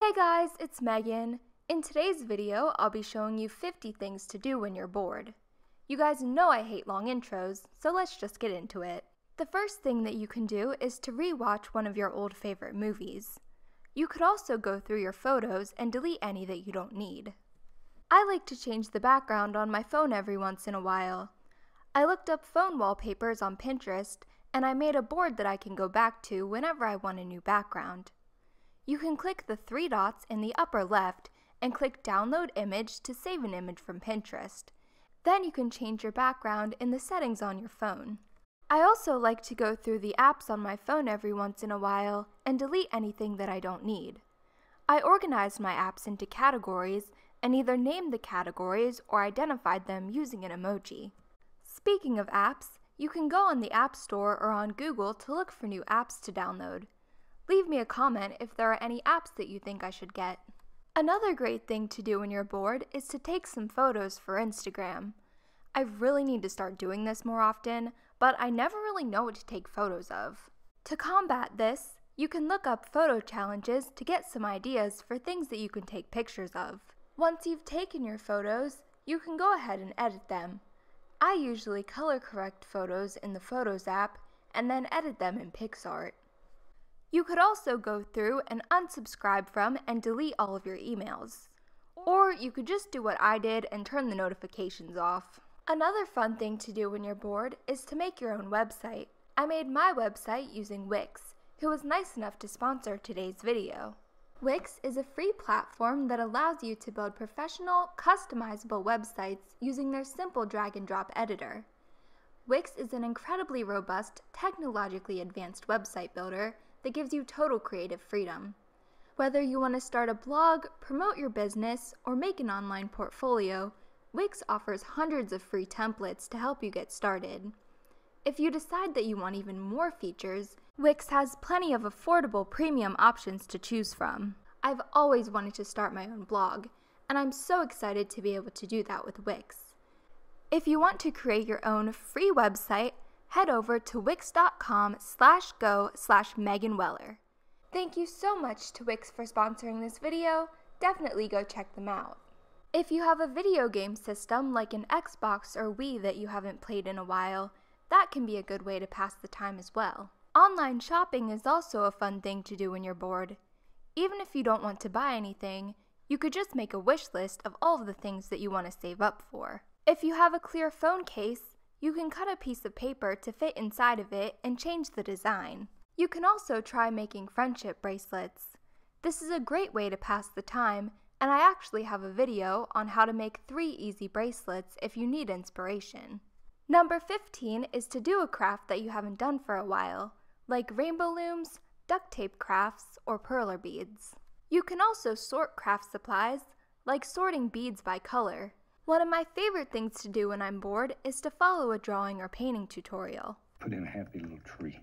Hey guys, it's Megan. In today's video, I'll be showing you 50 things to do when you're bored. You guys know I hate long intros, so let's just get into it. The first thing that you can do is to rewatch one of your old favorite movies. You could also go through your photos and delete any that you don't need. I like to change the background on my phone every once in a while. I looked up phone wallpapers on Pinterest, and I made a board that I can go back to whenever I want a new background. You can click the three dots in the upper left and click Download Image to save an image from Pinterest. Then you can change your background in the settings on your phone. I also like to go through the apps on my phone every once in a while and delete anything that I don't need. I organized my apps into categories and either named the categories or identified them using an emoji. Speaking of apps, you can go on the App Store or on Google to look for new apps to download. Leave me a comment if there are any apps that you think I should get. Another great thing to do when you're bored is to take some photos for Instagram. I really need to start doing this more often, but I never really know what to take photos of. To combat this, you can look up photo challenges to get some ideas for things that you can take pictures of. Once you've taken your photos, you can go ahead and edit them. I usually color correct photos in the Photos app and then edit them in PixArt. You could also go through and unsubscribe from and delete all of your emails. Or you could just do what I did and turn the notifications off. Another fun thing to do when you're bored is to make your own website. I made my website using Wix, who was nice enough to sponsor today's video. Wix is a free platform that allows you to build professional, customizable websites using their simple drag-and-drop editor. Wix is an incredibly robust, technologically advanced website builder that gives you total creative freedom. Whether you want to start a blog, promote your business, or make an online portfolio, Wix offers hundreds of free templates to help you get started. If you decide that you want even more features, Wix has plenty of affordable premium options to choose from. I've always wanted to start my own blog, and I'm so excited to be able to do that with Wix. If you want to create your own free website, head over to wix.com/go/meganweller. Thank you so much to Wix for sponsoring this video. Definitely go check them out. If you have a video game system like an Xbox or Wii that you haven't played in a while, that can be a good way to pass the time as well. Online shopping is also a fun thing to do when you're bored. Even if you don't want to buy anything, you could just make a wish list of all of the things that you want to save up for. If you have a clear phone case, you can cut a piece of paper to fit inside of it and change the design. You can also try making friendship bracelets. This is a great way to pass the time, and I actually have a video on how to make 3 easy bracelets if you need inspiration. Number 15 is to do a craft that you haven't done for a while, like rainbow looms, duct tape crafts, or perler beads. You can also sort craft supplies, like sorting beads by color. One of my favorite things to do when I'm bored is to follow a drawing or painting tutorial. Put in a happy little tree.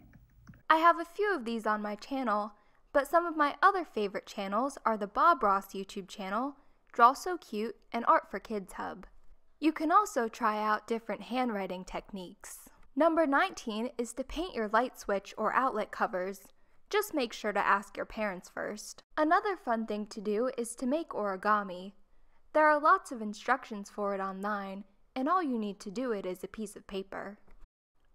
I have a few of these on my channel, but some of my other favorite channels are the Bob Ross YouTube channel, Draw So Cute, and Art for Kids Hub. You can also try out different handwriting techniques. Number 19 is to paint your light switch or outlet covers. Just make sure to ask your parents first. Another fun thing to do is to make origami. There are lots of instructions for it online, and all you need to do it is a piece of paper.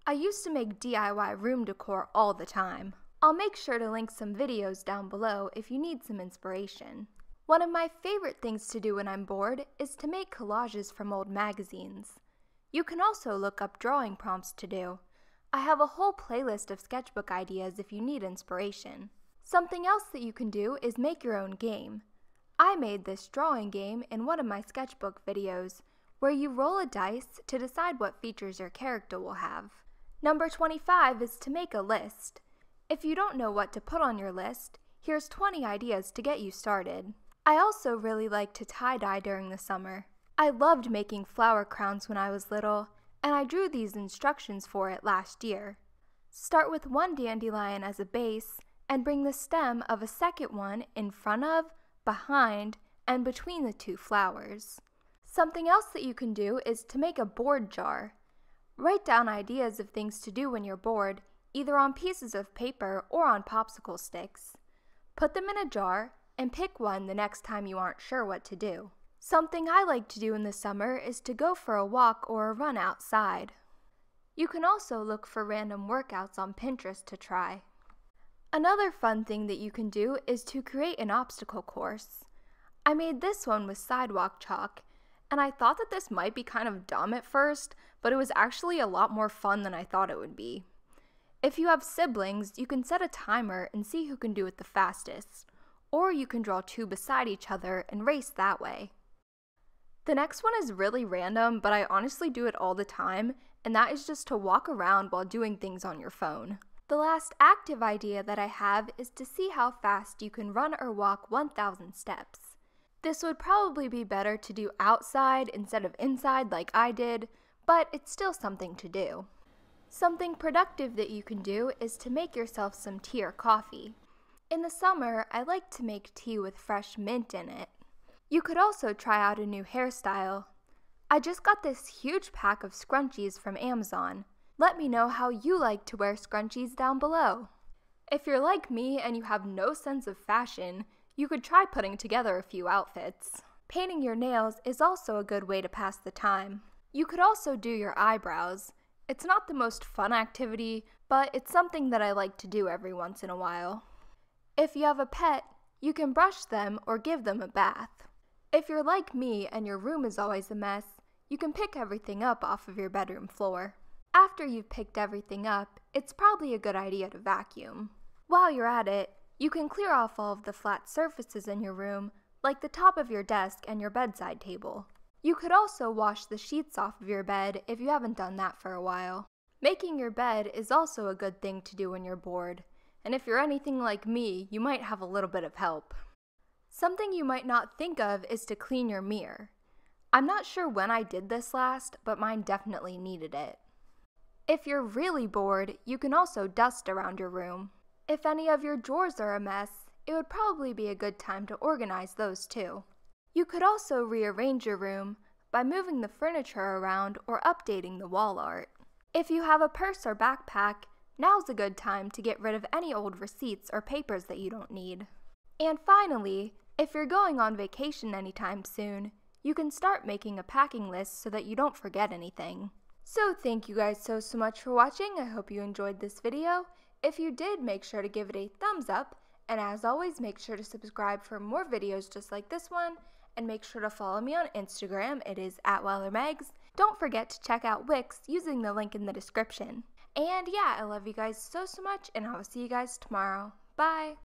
I used to make DIY room decor all the time. I'll make sure to link some videos down below if you need some inspiration. One of my favorite things to do when I'm bored is to make collages from old magazines. You can also look up drawing prompts to do. I have a whole playlist of sketchbook ideas if you need inspiration. Something else that you can do is make your own game. I made this drawing game in one of my sketchbook videos, where you roll a dice to decide what features your character will have. Number 25 is to make a list. If you don't know what to put on your list, here's 20 ideas to get you started. I also really like to tie-dye during the summer. I loved making flower crowns when I was little, and I drew these instructions for it last year. Start with one dandelion as a base, and bring the stem of a second one in front of, behind, and between the 2 flowers. Something else that you can do is to make a bored jar. Write down ideas of things to do when you're bored, either on pieces of paper or on popsicle sticks. Put them in a jar, and pick one the next time you aren't sure what to do. Something I like to do in the summer is to go for a walk or a run outside. You can also look for random workouts on Pinterest to try. Another fun thing that you can do is to create an obstacle course. I made this one with sidewalk chalk, and I thought that this might be kind of dumb at first, but it was actually a lot more fun than I thought it would be. If you have siblings, you can set a timer and see who can do it the fastest, or you can draw two beside each other and race that way. The next one is really random, but I honestly do it all the time, and that is just to walk around while doing things on your phone. The last active idea that I have is to see how fast you can run or walk 1,000 steps. This would probably be better to do outside instead of inside like I did, but it's still something to do. Something productive that you can do is to make yourself some tea or coffee. In the summer, I like to make tea with fresh mint in it. You could also try out a new hairstyle. I just got this huge pack of scrunchies from Amazon. Let me know how you like to wear scrunchies down below. If you're like me and you have no sense of fashion, you could try putting together a few outfits. Painting your nails is also a good way to pass the time. You could also do your eyebrows. It's not the most fun activity, but it's something that I like to do every once in a while. If you have a pet, you can brush them or give them a bath. If you're like me and your room is always a mess, you can pick everything up off of your bedroom floor. After you've picked everything up, it's probably a good idea to vacuum. While you're at it, you can clear off all of the flat surfaces in your room, like the top of your desk and your bedside table. You could also wash the sheets off of your bed if you haven't done that for a while. Making your bed is also a good thing to do when you're bored, and if you're anything like me, you might have a little bit of help. Something you might not think of is to clean your mirror. I'm not sure when I did this last, but mine definitely needed it. If you're really bored, you can also dust around your room. If any of your drawers are a mess, it would probably be a good time to organize those too. You could also rearrange your room by moving the furniture around or updating the wall art. If you have a purse or backpack, now's a good time to get rid of any old receipts or papers that you don't need. And finally, if you're going on vacation anytime soon, you can start making a packing list so that you don't forget anything. So thank you guys so much for watching. I hope you enjoyed this video. If you did, make sure to give it a thumbs up, and as always, make sure to subscribe for more videos just like this one, and make sure to follow me on Instagram. It is @WeilerMegs. Don't forget to check out Wix using the link in the description. And yeah, I love you guys so much, and I will see you guys tomorrow. Bye!